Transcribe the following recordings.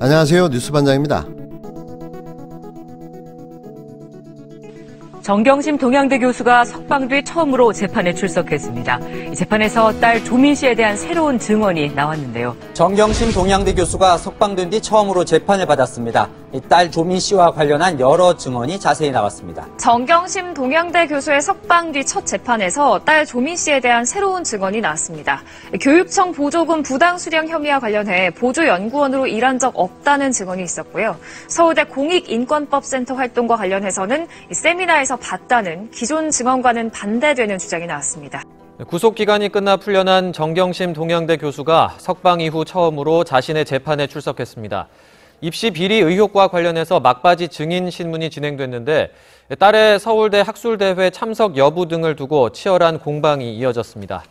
안녕하세요. 뉴스반장입니다. 정경심 동양대 교수가 석방 뒤 처음으로 재판에 출석했습니다. 이 재판에서 딸 조민 씨에 대한 새로운 증언이 나왔는데요. 정경심 동양대 교수가 석방된 뒤 처음으로 재판을 받았습니다. 딸 조민 씨와 관련한 여러 증언이 자세히 나왔습니다. 정경심 동양대 교수의 석방 뒤 첫 재판에서 딸 조민 씨에 대한 새로운 증언이 나왔습니다. 교육청 보조금 부당 수령 혐의와 관련해 보조연구원으로 일한 적 없다는 증언이 있었고요. 서울대 공익인권법센터 활동과 관련해서는 세미나에서 봤다는 기존 증언과는 반대되는 주장이 나왔습니다. 구속기간이 끝나 풀려난 정경심 동양대 교수가 석방 이후 처음으로 자신의 재판에 출석했습니다. 입시 비리 의혹과 관련해서 막바지 증인 신문이 진행됐는데 딸의 서울대 학술대회 참석 여부 등을 두고 치열한 공방이 이어졌습니다.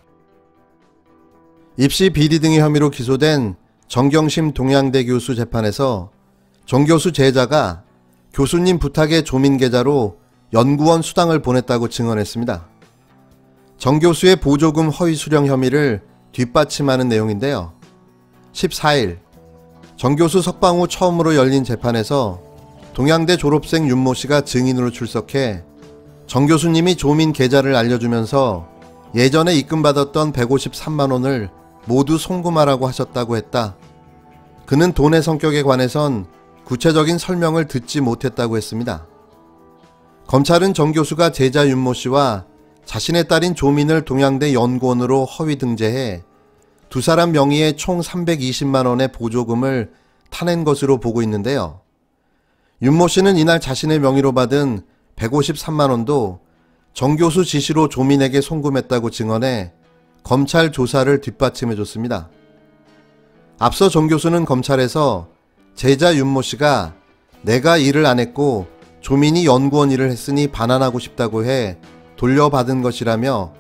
입시 비리 등의 혐의로 기소된 정경심 동양대 교수 재판에서 정 교수 제자가 교수님 부탁에 조민 계좌로 연구원 수당을 보냈다고 증언했습니다. 정 교수의 보조금 허위 수령 혐의를 뒷받침하는 내용인데요. 14일 정 교수 석방 후 처음으로 열린 재판에서 동양대 졸업생 윤모 씨가 증인으로 출석해 정 교수님이 조민 계좌를 알려주면서 예전에 입금받았던 153만 원을 모두 송금하라고 하셨다고 했다. 그는 돈의 성격에 관해선 구체적인 설명을 듣지 못했다고 했습니다. 검찰은 정 교수가 제자 윤모 씨와 자신의 딸인 조민을 동양대 연구원으로 허위 등재해 두 사람 명의의 총 320만 원의 보조금을 타낸 것으로 보고 있는데요. 윤모 씨는 이날 자신의 명의로 받은 153만 원도 정 교수 지시로 조민에게 송금했다고 증언해 검찰 조사를 뒷받침해줬습니다. 앞서 정 교수는 검찰에서 제자 윤모 씨가 내가 일을 안 했고 조민이 연구원 일을 했으니 반환하고 싶다고 해 돌려받은 것이라며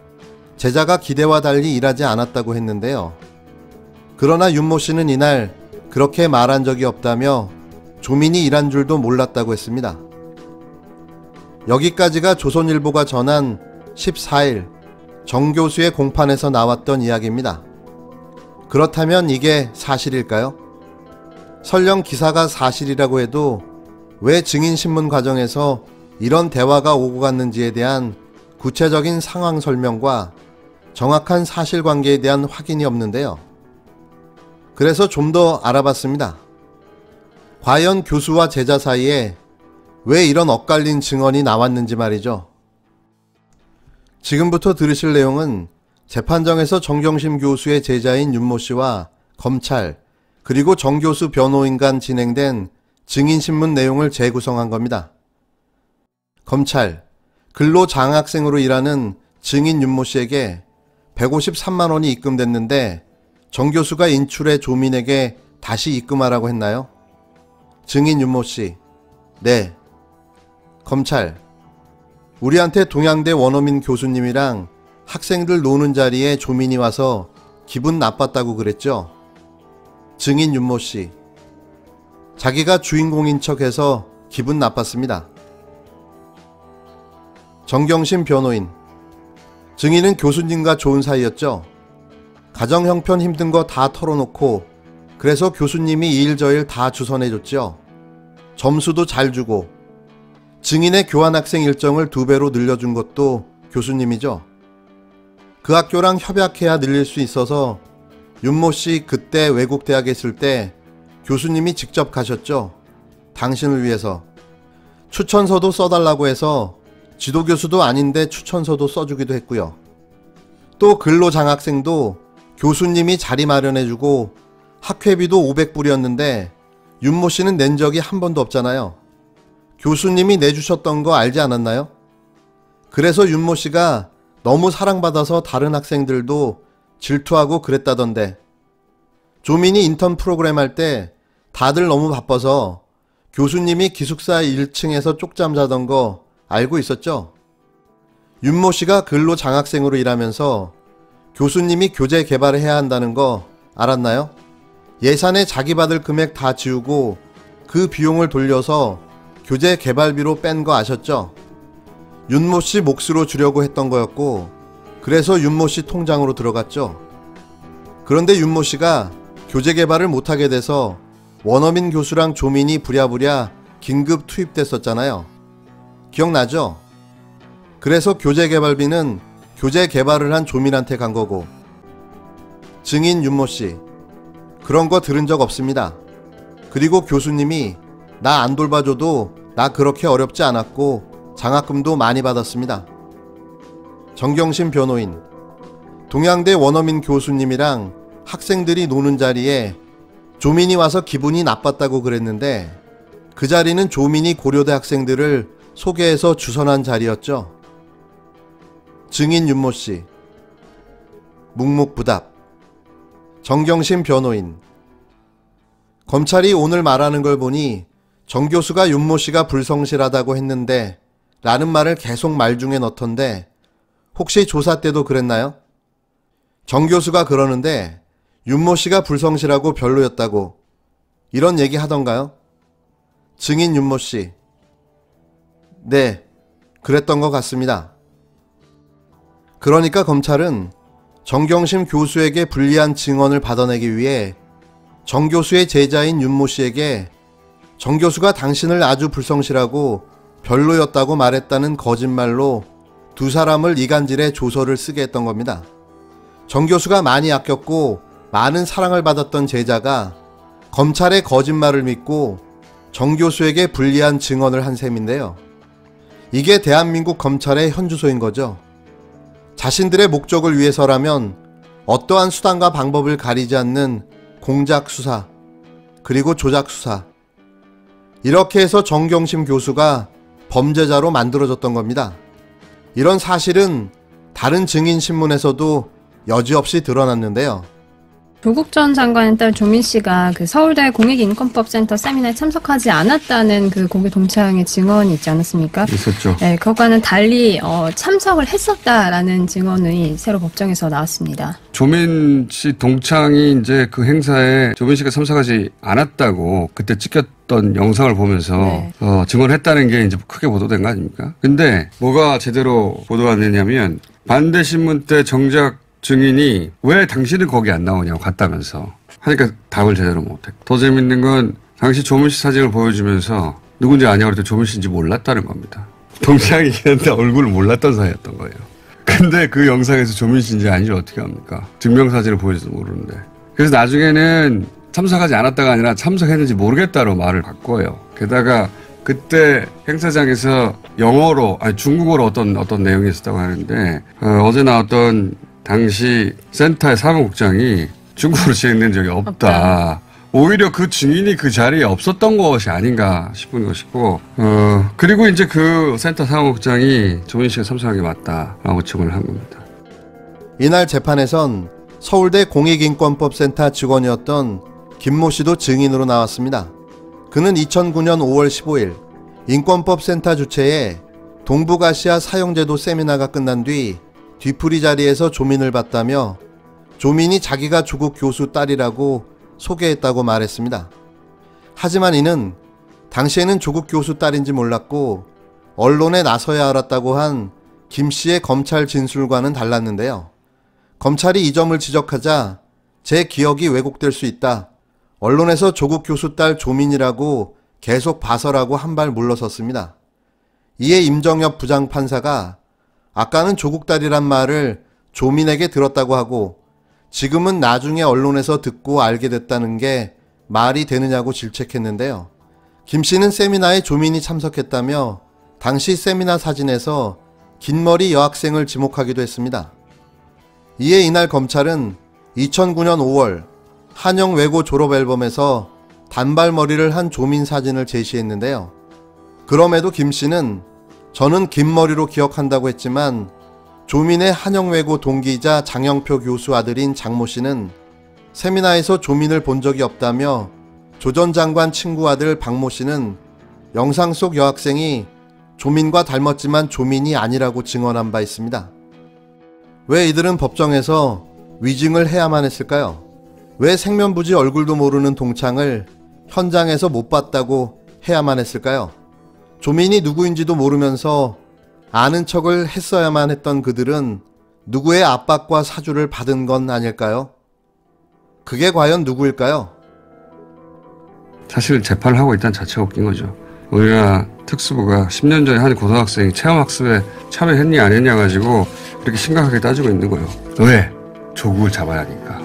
제자가 기대와 달리 일하지 않았다고 했는데요. 그러나 윤모 씨는 이날 그렇게 말한 적이 없다며 조민이 일한 줄도 몰랐다고 했습니다. 여기까지가 조선일보가 전한 14일 정 교수의 공판에서 나왔던 이야기입니다. 그렇다면 이게 사실일까요? 설령 기사가 사실이라고 해도 왜 증인신문 과정에서 이런 대화가 오고 갔는지에 대한 구체적인 상황 설명과 정확한 사실관계에 대한 확인이 없는데요. 그래서 좀 더 알아봤습니다. 과연 교수와 제자 사이에 왜 이런 엇갈린 증언이 나왔는지 말이죠. 지금부터 들으실 내용은 재판정에서 정경심 교수의 제자인 윤모 씨와 검찰 그리고 정 교수 변호인 간 진행된 증인신문 내용을 재구성한 겁니다. 검찰, 근로장학생으로 일하는 증인 윤모 씨에게 153만 원이 입금됐는데 정 교수가 인출해 조민에게 다시 입금하라고 했나요? 증인 윤모 씨, 네. 검찰, 우리한테 동양대 원어민 교수님이랑 학생들 노는 자리에 조민이 와서 기분 나빴다고 그랬죠? 증인 윤모 씨, 자기가 주인공인 척해서 기분 나빴습니다. 정경심 변호인, 증인은 교수님과 좋은 사이였죠. 가정 형편 힘든 거 다 털어놓고 그래서 교수님이 이 일 저 일 다 주선해줬죠. 점수도 잘 주고 증인의 교환학생 일정을 2배로 늘려준 것도 교수님이죠. 그 학교랑 협약해야 늘릴 수 있어서 윤모 씨 그때 외국 대학에 있을 때 교수님이 직접 가셨죠. 당신을 위해서. 추천서도 써달라고 해서 지도교수도 아닌데 추천서도 써주기도 했고요. 또 근로장학생도 교수님이 자리 마련해주고 학회비도 500불이었는데 윤모 씨는 낸 적이 한 번도 없잖아요. 교수님이 내주셨던 거 알지 않았나요? 그래서 윤모 씨가 너무 사랑받아서 다른 학생들도 질투하고 그랬다던데, 조민이 인턴 프로그램 할 때 다들 너무 바빠서 교수님이 기숙사 1층에서 쪽잠 자던 거 알고 있었죠? 윤모 씨가 근로장학생으로 일하면서 교수님이 교재 개발을 해야 한다는 거 알았나요? 예산에 자기 받을 금액 다 지우고 그 비용을 돌려서 교재 개발비로 뺀 거 아셨죠? 윤모 씨 몫으로 주려고 했던 거였고 그래서 윤모 씨 통장으로 들어갔죠. 그런데 윤모 씨가 교재 개발을 못하게 돼서 원어민 교수랑 조민이 부랴부랴 긴급 투입됐었잖아요. 기억나죠? 그래서 교재 개발비는 교재 개발을 한 조민한테 간 거고. 증인 윤모 씨, 그런 거 들은 적 없습니다. 그리고 교수님이 나 안 돌봐줘도 나 그렇게 어렵지 않았고 장학금도 많이 받았습니다. 정경심 변호인, 동양대 원어민 교수님이랑 학생들이 노는 자리에 조민이 와서 기분이 나빴다고 그랬는데 그 자리는 조민이 고려대 학생들을 소개해서 주선한 자리였죠. 증인 윤모 씨, 묵묵부답. 정경심 변호인, 검찰이 오늘 말하는 걸 보니 정 교수가 윤모 씨가 불성실하다고 했는데 라는 말을 계속 말 중에 넣던데 혹시 조사 때도 그랬나요? 정 교수가 그러는데 윤모 씨가 불성실하고 별로였다고 이런 얘기 하던가요? 증인 윤모 씨, 네, 그랬던 것 같습니다. 그러니까 검찰은 정경심 교수에게 불리한 증언을 받아내기 위해 정 교수의 제자인 윤모 씨에게 정 교수가 당신을 아주 불성실하고 별로였다고 말했다는 거짓말로 두 사람을 이간질해 조서를 쓰게 했던 겁니다. 정 교수가 많이 아꼈고 많은 사랑을 받았던 제자가 검찰의 거짓말을 믿고 정 교수에게 불리한 증언을 한 셈인데요. 이게 대한민국 검찰의 현주소인 거죠. 자신들의 목적을 위해서라면 어떠한 수단과 방법을 가리지 않는 공작 수사, 그리고 조작 수사. 이렇게 해서 정경심 교수가 범죄자로 만들어졌던 겁니다. 이런 사실은 다른 증인 신문에서도 여지없이 드러났는데요. 조국 전 장관의 딸 조민 씨가 그 서울대 공익인권법센터 세미나에 참석하지 않았다는 그 공개 동창의 증언이 있지 않았습니까? 있었죠. 네, 그것과는 달리 참석을 했었다라는 증언이 새로 법정에서 나왔습니다. 조민 씨 동창이 이제 그 행사에 조민 씨가 참석하지 않았다고 그때 찍혔던 영상을 보면서 네. 증언했다는 게 이제 크게 보도된 거 아닙니까? 근데 뭐가 제대로 보도가 안 되냐면 반대 신문 때 정작 증인이 왜 당신은 거기 안 나오냐고 갔다면서 하니까 답을 제대로 못했고, 더 재밌는 건 당시 조민 씨 사진을 보여주면서 누군지 아냐고 그랬더니 조민 씨인지 몰랐다는 겁니다. 동창이긴 한데 얼굴을 몰랐던 사이였던 거예요. 근데 그 영상에서 조민 씨인지 아닌지 어떻게 합니까? 증명사진을 보여줘도 모르는데. 그래서 나중에는 참석하지 않았다가 아니라 참석했는지 모르겠다로 말을 바꿔요. 게다가 그때 행사장에서 영어로, 아니 중국어로 어떤 내용이 있었다고 하는데 어제 나왔던 당시 센터의 사무국장이 중국어로 진행된 적이 없다. 오히려 그 증인이 그 자리에 없었던 것이 아닌가 싶은 것이고, 그리고 이제 그 센터 사무국장이 조민 씨가 참석한 게 맞다라고 증언을 한 겁니다. 이날 재판에선 서울대 공익인권법센터 직원이었던 김모 씨도 증인으로 나왔습니다. 그는 2009년 5월 15일 인권법센터 주최의 동북아시아 사용제도 세미나가 끝난 뒤 뒤풀이 자리에서 조민을 봤다며 조민이 자기가 조국 교수 딸이라고 소개했다고 말했습니다. 하지만 이는 당시에는 조국 교수 딸인지 몰랐고 언론에 나서야 알았다고 한 김 씨의 검찰 진술과는 달랐는데요. 검찰이 이 점을 지적하자 제 기억이 왜곡될 수 있다. 언론에서 조국 교수 딸 조민이라고 계속 봐서라고 한 발 물러섰습니다. 이에 임정엽 부장판사가 아까는 조국 딸이란 말을 조민에게 들었다고 하고 지금은 나중에 언론에서 듣고 알게 됐다는 게 말이 되느냐고 질책했는데요. 김 씨는 세미나에 조민이 참석했다며 당시 세미나 사진에서 긴 머리 여학생을 지목하기도 했습니다. 이에 이날 검찰은 2009년 5월 한영외고 졸업앨범에서 단발머리를 한 조민 사진을 제시했는데요. 그럼에도 김 씨는 저는 긴 머리로 기억한다고 했지만 조민의 한영외고 동기이자 장영표 교수 아들인 장모 씨는 세미나에서 조민을 본 적이 없다며 조 전 장관 친구 아들 박모 씨는 영상 속 여학생이 조민과 닮았지만 조민이 아니라고 증언한 바 있습니다. 왜 이들은 법정에서 위증을 해야만 했을까요? 왜 생면부지 얼굴도 모르는 동창을 현장에서 못 봤다고 해야만 했을까요? 조민이 누구인지도 모르면서 아는 척을 했어야만 했던 그들은 누구의 압박과 사주를 받은 건 아닐까요? 그게 과연 누구일까요? 사실 재판을 하고 있다는 자체가 웃긴 거죠. 우리나라 특수부가 10년 전에 한 고등학생이 체험학습에 참여했냐 안 했냐 가지고 그렇게 심각하게 따지고 있는 거예요. 왜? 조국을 잡아야 하니까.